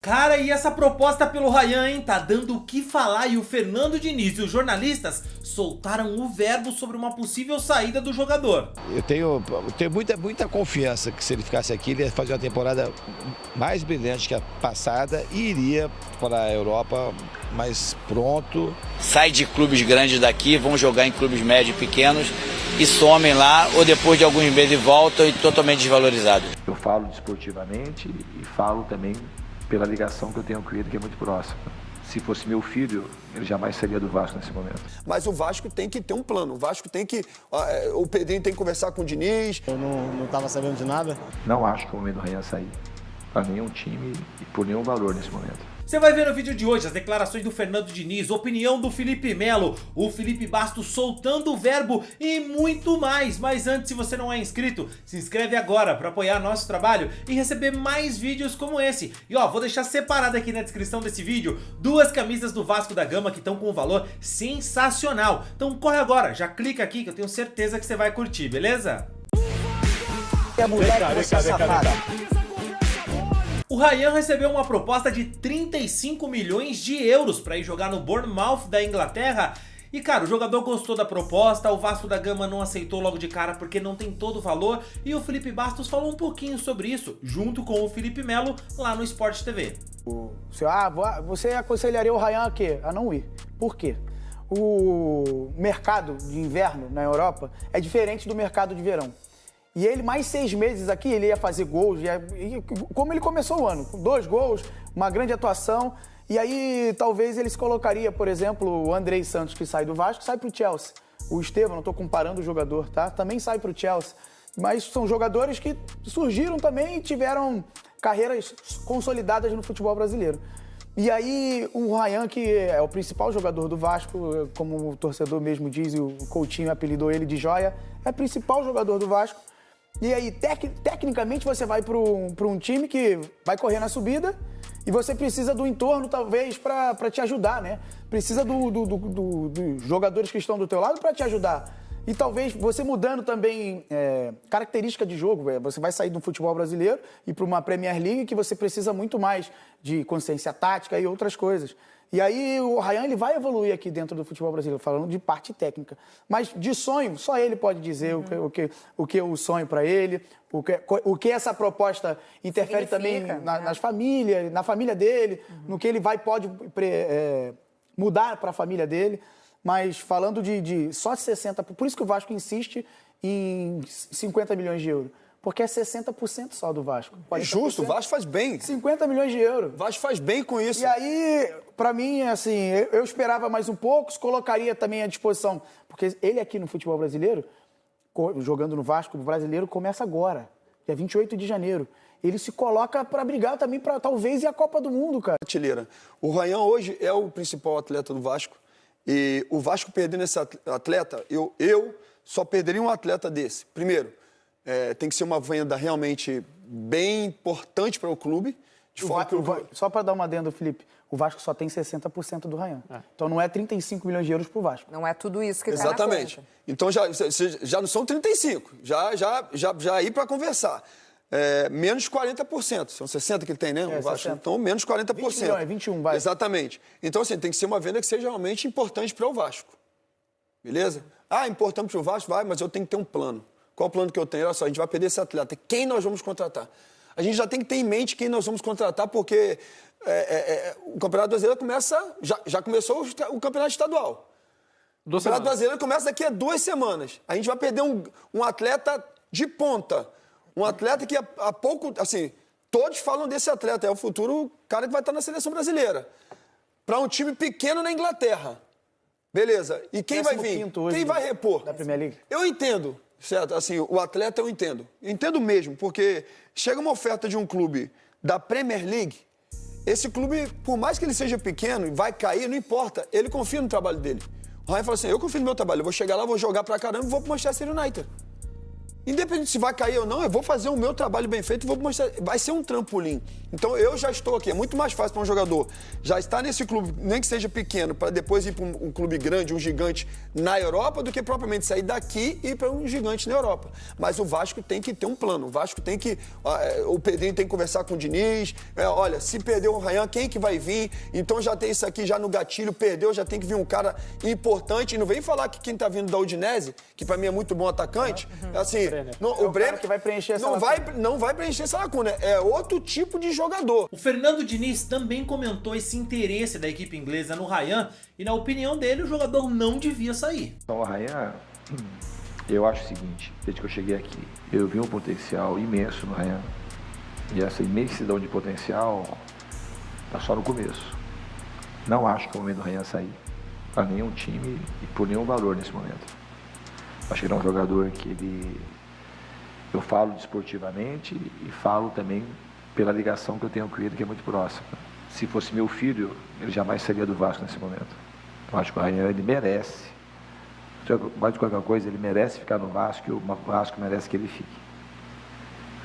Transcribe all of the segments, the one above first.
Cara, e essa proposta pelo Ryan, hein? Tá dando o que falar e o Fernando Diniz e os jornalistas soltaram o verbo sobre uma possível saída do jogador. Eu tenho muita confiança que se ele ficasse aqui, ele ia fazer uma temporada mais brilhante que a passada e iria para a Europa mais pronto. Sai de clubes grandes daqui, vão jogar em clubes médios e pequenos e somem lá, ou depois de alguns meses voltam e totalmente desvalorizados. Eu falo desportivamente e falo também pela ligação que eu tenho com ele, que é muito próxima. Se fosse meu filho, ele jamais sairia do Vasco nesse momento. Mas o Vasco tem que ter um plano. O Vasco tem que... O Pedrinho tem que conversar com o Diniz. Eu não estava sabendo de nada. Não acho que é o momento do Ryan sair para nenhum time e por nenhum valor nesse momento. Você vai ver no vídeo de hoje as declarações do Fernando Diniz, opinião do Felipe Melo, o Felipe Bastos soltando o verbo e muito mais. Mas antes, se você não é inscrito, se inscreve agora para apoiar nosso trabalho e receber mais vídeos como esse. E ó, vou deixar separado aqui na descrição desse vídeo 2 camisas do Vasco da Gama que estão com um valor sensacional. Então corre agora, já clica aqui que eu tenho certeza que você vai curtir, beleza? O Ryan recebeu uma proposta de 35 milhões de euros para ir jogar no Bournemouth da Inglaterra. E cara, o jogador gostou da proposta, o Vasco da Gama não aceitou logo de cara porque não tem todo o valor. E o Felipe Bastos falou um pouquinho sobre isso, junto com o Felipe Melo, lá no Sport TV. Você aconselharia o Ryan a quê? A não ir. Por quê? O mercado de inverno na Europa é diferente do mercado de verão. E ele, mais 6 meses aqui, ele ia fazer gols, como ele começou o ano, com 2 gols, uma grande atuação. E aí, talvez ele se colocaria, por exemplo, o Andrei Santos, que sai do Vasco, sai pro Chelsea. O Estevão, não estou comparando o jogador, tá? Também sai pro Chelsea. Mas são jogadores que surgiram também e tiveram carreiras consolidadas no futebol brasileiro. E aí, o Ryan, que é o principal jogador do Vasco, como o torcedor mesmo diz, e o Coutinho apelidou ele de Joia, é o principal jogador do Vasco. E aí, tecnicamente, você vai para um time que vai correr na subida e você precisa do entorno, talvez, para te ajudar, né? Precisa dos jogadores que estão do teu lado para te ajudar. E talvez você mudando também característica de jogo, você vai sair do futebol brasileiro e para uma Premier League que você precisa muito mais de consciência tática e outras coisas. E aí o Ryan ele vai evoluir aqui dentro do futebol brasileiro, falando de parte técnica. Mas de sonho, só ele pode dizer o que eu sonho para ele, o que essa proposta interfere também nas famílias, na família dele, no que ele pode mudar para a família dele. Mas falando de só de 60%, por isso que o Vasco insiste em 50 milhões de euros. Porque é 60% só do Vasco. É justo, o Vasco faz bem. 50 milhões de euros. O Vasco faz bem com isso. E aí, pra mim, assim, eu esperava mais um pouco, se colocaria também à disposição. Porque ele aqui no futebol brasileiro, jogando no Vasco, o brasileiro começa agora, dia 28 de janeiro. Ele se coloca pra brigar também pra talvez ir à Copa do Mundo, cara. Artilheira. O Ryan hoje é o principal atleta do Vasco. E o Vasco perdendo esse atleta, eu só perderia um atleta desse. Primeiro, tem que ser uma venda realmente bem importante para o clube. Só para dar uma adenda, Felipe, o Vasco só tem 60% do Ryan. Então não é 35 milhões de euros para o Vasco. Não é tudo isso que exatamente. Cai na conta. Então já não são 35, já aí para conversar. Menos 40%. São 60 que ele tem, né? O Vasco. 60. Então, menos 40%. 20 milhões, 21, vai. Exatamente. Então, assim, tem que ser uma venda que seja realmente importante para o Vasco. Beleza? Importante para o Vasco, vai, mas eu tenho que ter um plano. Qual o plano que eu tenho? Olha só, a gente vai perder esse atleta. Quem nós vamos contratar? A gente já tem que ter em mente quem nós vamos contratar, porque o Campeonato Brasileiro começa... Já começou o Campeonato Estadual. O Campeonato Brasileiro começa daqui a 2 semanas. A gente vai perder um atleta de ponta. Um atleta que há pouco... Assim, todos falam desse atleta. É o futuro cara que vai estar na seleção brasileira. Para um time pequeno na Inglaterra. Beleza. E quem vai vir? Quem vai repor? Da Premier League. Eu entendo. Certo? Assim, o atleta eu entendo. Entendo mesmo, porque chega uma oferta de um clube da Premier League, esse clube, por mais que ele seja pequeno e vai cair, não importa, ele confia no trabalho dele. O Ryan fala assim, eu confio no meu trabalho, eu vou chegar lá, vou jogar pra caramba e vou pro Manchester United. Independente se vai cair ou não, eu vou fazer o meu trabalho bem feito e vou mostrar. Vai ser um trampolim. Então eu já estou aqui. É muito mais fácil para um jogador já estar nesse clube, nem que seja pequeno, para depois ir para um clube grande, um gigante na Europa, do que propriamente sair daqui e ir para um gigante na Europa. Mas o Vasco tem que ter um plano. O Vasco tem que. O Pedrinho tem que conversar com o Diniz. Olha, se perder o Ryan, quem que vai vir? Então já tem isso aqui já no gatilho. Perdeu, já tem que vir um cara importante. E não vem falar que quem está vindo da Udinese, que para mim é muito bom atacante, assim. O Brenner que vai preencher essa não vai preencher essa lacuna. É outro tipo de jogador. O Fernando Diniz também comentou esse interesse da equipe inglesa no Ryan e, na opinião dele, o jogador não devia sair. Então, o Ryan, eu acho o seguinte, desde que eu cheguei aqui, eu vi um potencial imenso no Ryan. E essa imensidão de potencial está só no começo. Não acho que é o momento do Ryan sair para nenhum time e por nenhum valor nesse momento. Acho que ele é um jogador que eu falo desportivamente e falo também pela ligação que eu tenho com ele, que é muito próxima. Se fosse meu filho, ele jamais seria do Vasco nesse momento. Eu acho que o Ryan, ele merece, mais de qualquer coisa, ele merece ficar no Vasco e o Vasco merece que ele fique.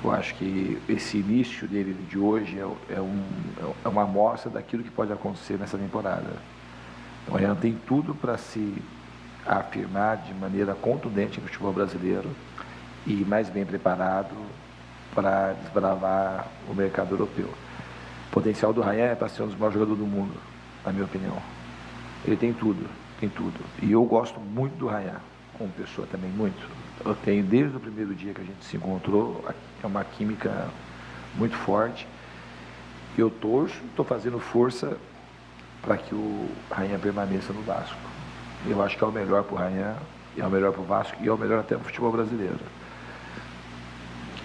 Eu acho que esse início dele de hoje é uma amostra daquilo que pode acontecer nessa temporada. O Ryan tem tudo para se afirmar de maneira contundente no futebol brasileiro e mais bem preparado para desbravar o mercado europeu. O potencial do Ryan é para ser um dos maiores jogadores do mundo, na minha opinião. Ele tem tudo, tem tudo. E eu gosto muito do Ryan, como pessoa também, muito. Eu tenho, desde o primeiro dia que a gente se encontrou, é uma química muito forte. Eu torço, estou fazendo força para que o Ryan permaneça no Vasco. Eu acho que é o melhor para o Ryan, é o melhor para o Vasco e é o melhor até para o futebol brasileiro.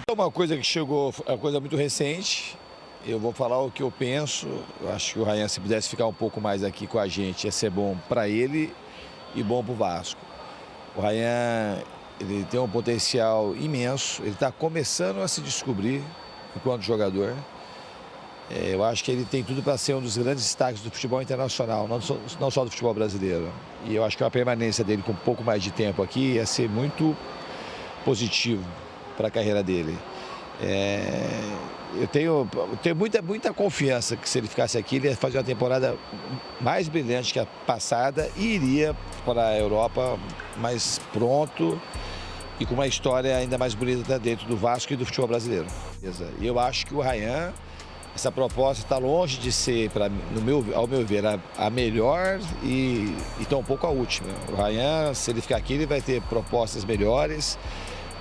É uma coisa que chegou, é uma coisa muito recente. Eu vou falar o que eu penso. Eu acho que o Ryan, se pudesse ficar um pouco mais aqui com a gente, ia ser bom para ele e bom para o Vasco. O Ryan, ele tem um potencial imenso. Ele está começando a se descobrir enquanto jogador. Eu acho que ele tem tudo para ser um dos grandes destaques do futebol internacional, não só do futebol brasileiro. E eu acho que a permanência dele com um pouco mais de tempo aqui ia ser muito positivo para a carreira dele. Eu tenho muita confiança que se ele ficasse aqui, ele ia fazer uma temporada mais brilhante que a passada e iria para a Europa mais pronto e com uma história ainda mais bonita dentro do Vasco e do futebol brasileiro. E eu acho que o Ryan, essa proposta está longe de ser, ao meu ver, a melhor e tampouco a última. O Ryan, se ele ficar aqui, ele vai ter propostas melhores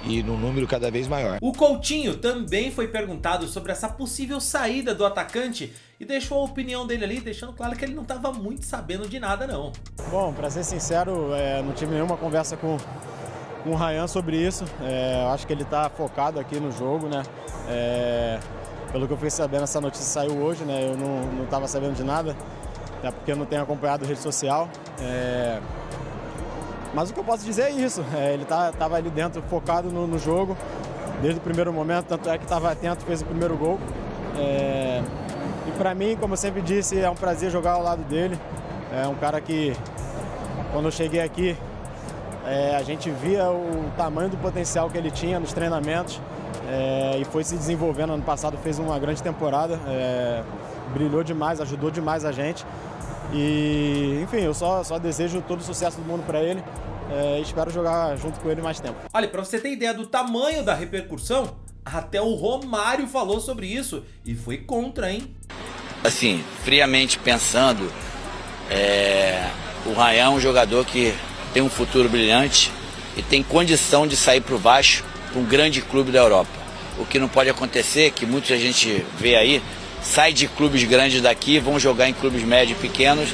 e num número cada vez maior. O Coutinho também foi perguntado sobre essa possível saída do atacante e deixou a opinião dele ali, deixando claro que ele não estava muito sabendo de nada não. Bom, para ser sincero, não tive nenhuma conversa com o Ryan sobre isso. Acho que ele está focado aqui no jogo, né? Pelo que eu fui sabendo, essa notícia saiu hoje, né? Eu não estava sabendo de nada, até porque eu não tenho acompanhado rede social. Mas o que eu posso dizer é isso, ele estava ali dentro focado no jogo, desde o primeiro momento, tanto é que estava atento, fez o primeiro gol. E para mim, como eu sempre disse, é um prazer jogar ao lado dele. É um cara que, quando eu cheguei aqui, a gente via o tamanho do potencial que ele tinha nos treinamentos e foi se desenvolvendo. Ano passado fez uma grande temporada, brilhou demais, ajudou demais a gente. E, enfim, eu só desejo todo o sucesso do mundo para ele e espero jogar junto com ele mais tempo. Olha, para você ter ideia do tamanho da repercussão, até o Romário falou sobre isso e foi contra, hein? Assim, friamente pensando, o Ryan é um jogador que tem um futuro brilhante e tem condição de sair para o Vasco, para um grande clube da Europa. O que não pode acontecer, que muita gente vê aí, sai de clubes grandes daqui, vão jogar em clubes médios e pequenos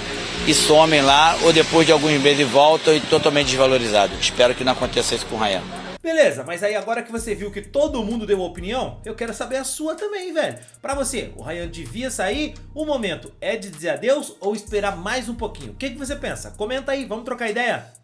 e somem lá, ou depois de alguns meses voltam e totalmente desvalorizados. Espero que não aconteça isso com o Ryan. Beleza, mas aí agora que você viu que todo mundo deu opinião, eu quero saber a sua também, velho. Pra você, o Ryan devia sair? O momento é de dizer adeus ou esperar mais um pouquinho? O que você pensa? Comenta aí, vamos trocar ideia?